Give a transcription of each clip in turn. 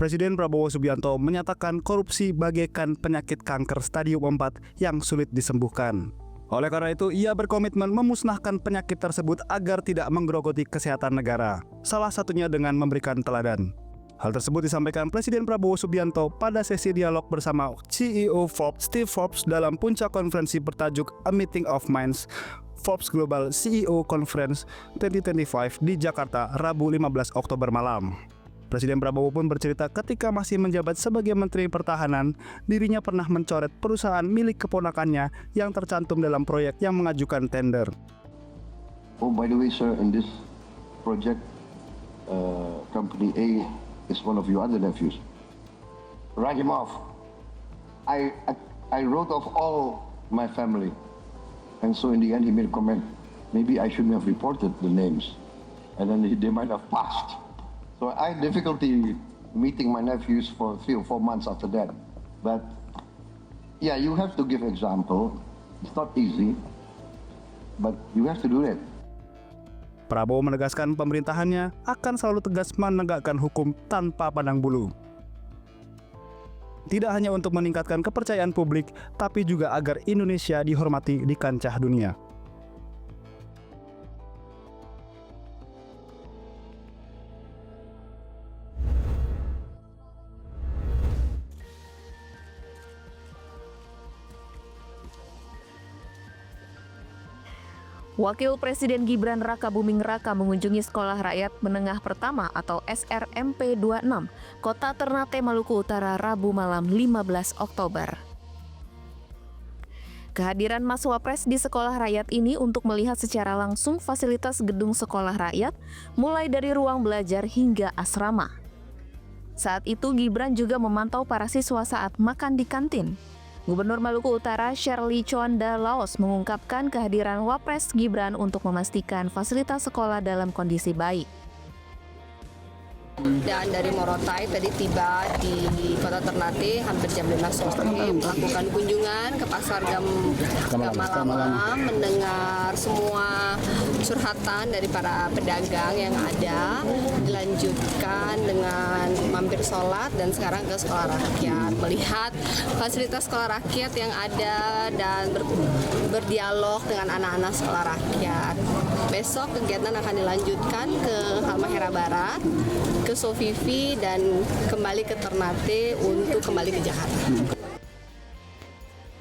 Presiden Prabowo Subianto menyatakan korupsi bagaikan penyakit kanker stadium 4 yang sulit disembuhkan. Oleh karena itu, ia berkomitmen memusnahkan penyakit tersebut agar tidak menggerogoti kesehatan negara, salah satunya dengan memberikan teladan. Hal tersebut disampaikan Presiden Prabowo Subianto pada sesi dialog bersama CEO Forbes Steve Forbes dalam puncak konferensi bertajuk A Meeting of Minds Forbes Global CEO Conference 2025 di Jakarta, Rabu 15 Oktober malam. Presiden Prabowo pun bercerita ketika masih menjabat sebagai Menteri Pertahanan, dirinya pernah mencoret perusahaan milik keponakannya yang tercantum dalam proyek yang mengajukan tender. Oh, by the way, sir, in this project, company A is one of your other nephews. Write him off. I wrote off all my family, and so in the end he made a comment. Maybe I shouldn't have reported the names, and then they might have passed. So I had difficulty meeting my nephews for 3 or 4 months after that. But yeah, you have to give example. It's not easy, but you have to do it. Prabowo menegaskan pemerintahannya akan selalu tegas menegakkan hukum tanpa pandang bulu. Tidak hanya untuk meningkatkan kepercayaan publik, tapi juga agar Indonesia dihormati di kancah dunia. Wakil Presiden Gibran Rakabuming Raka mengunjungi Sekolah Rakyat Menengah Pertama atau SRMP 26, Kota Ternate, Maluku Utara, Rabu malam 15 Oktober. Kehadiran Mas Wapres di Sekolah Rakyat ini untuk melihat secara langsung fasilitas gedung Sekolah Rakyat, mulai dari ruang belajar hingga asrama. Saat itu Gibran juga memantau para siswa saat makan di kantin. Gubernur Maluku Utara Shirley Chowanda Laos mengungkapkan kehadiran Wapres Gibran untuk memastikan fasilitas sekolah dalam kondisi baik. Dan dari Morotai tadi tiba di Kota Ternate hampir jam 5 sore, melakukan kunjungan ke Pasar Gamalam, mendengar semua curhatan dari para pedagang yang ada, dilanjutkan dengan mampir sholat dan sekarang ke Sekolah Rakyat, melihat fasilitas Sekolah Rakyat yang ada dan berdialog dengan anak-anak Sekolah Rakyat. Besok kegiatan akan dilanjutkan ke Halmahera Barat, ke Sofifi, dan kembali ke Ternate untuk kembali ke Jakarta.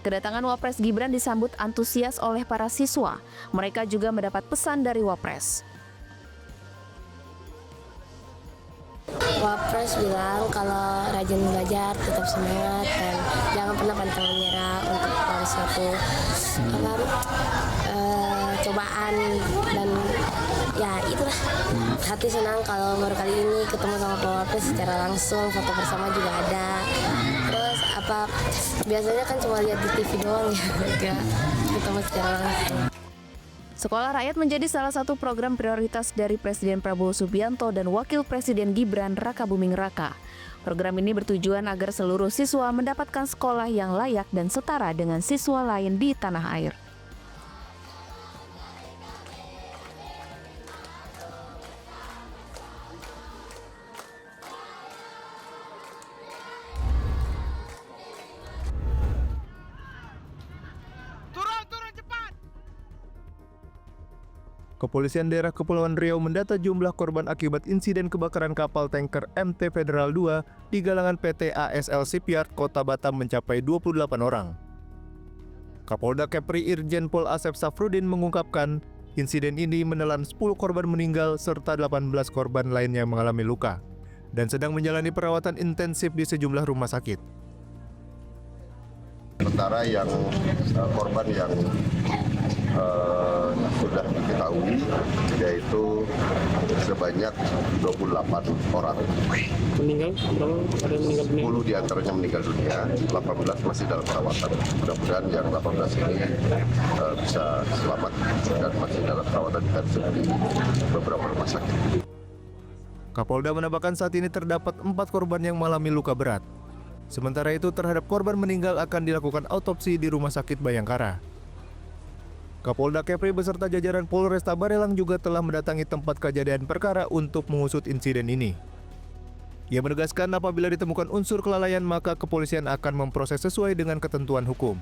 Kedatangan Wapres Gibran disambut antusias oleh para siswa. Mereka juga mendapat pesan dari Wapres. Wapres bilang kalau rajin belajar, tetap semangat, dan jangan pernah pantang menyerah untuk suatu cobaan, dan ya itulah. Hati senang kalau baru kali ini ketemu sama Pak Wapres secara langsung, foto bersama juga ada. Terus biasanya kan cuma lihat di TV doang ya, ketemu secara langsung. Sekolah Rakyat menjadi salah satu program prioritas dari Presiden Prabowo Subianto dan Wakil Presiden Gibran Rakabuming Raka. Program ini bertujuan agar seluruh siswa mendapatkan sekolah yang layak dan setara dengan siswa lain di tanah air. Kepolisian Daerah Kepulauan Riau mendata jumlah korban akibat insiden kebakaran kapal tanker MT Federal 2 di galangan PT ASL Shipyard Kota Batam mencapai 28 orang. Kapolda Kepri Irjen Pol Asep Safrudin mengungkapkan, insiden ini menelan 10 korban meninggal serta 18 korban lainnya mengalami luka dan sedang menjalani perawatan intensif di sejumlah rumah sakit. Sementara yang korban yang sudah diketahui yaitu sebanyak 28 orang. Meninggal? Ada yang meninggal dunia? 10 diantaranya meninggal dunia, 18 masih dalam perawatan. Mudah-mudahan yang 18 ini bisa selamat dan masih dalam perawatan intensif di beberapa rumah sakit. Kapolda menambahkan saat ini terdapat 4 korban yang mengalami luka berat. Sementara itu terhadap korban meninggal akan dilakukan autopsi di Rumah Sakit Bayangkara. Kapolda Kepri beserta jajaran Polresta Barelang juga telah mendatangi tempat kejadian perkara untuk mengusut insiden ini. Ia menegaskan apabila ditemukan unsur kelalaian maka kepolisian akan memproses sesuai dengan ketentuan hukum.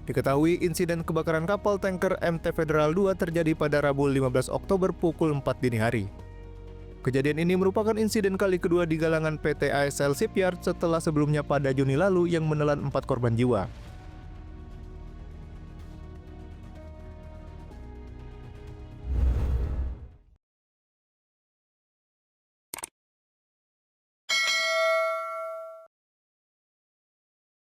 Diketahui insiden kebakaran kapal tanker MT Federal 2 terjadi pada Rabu 15 Oktober pukul 4 dini hari. Kejadian ini merupakan insiden kali kedua di galangan PT ASL Shipyard setelah sebelumnya pada Juni lalu yang menelan 4 korban jiwa.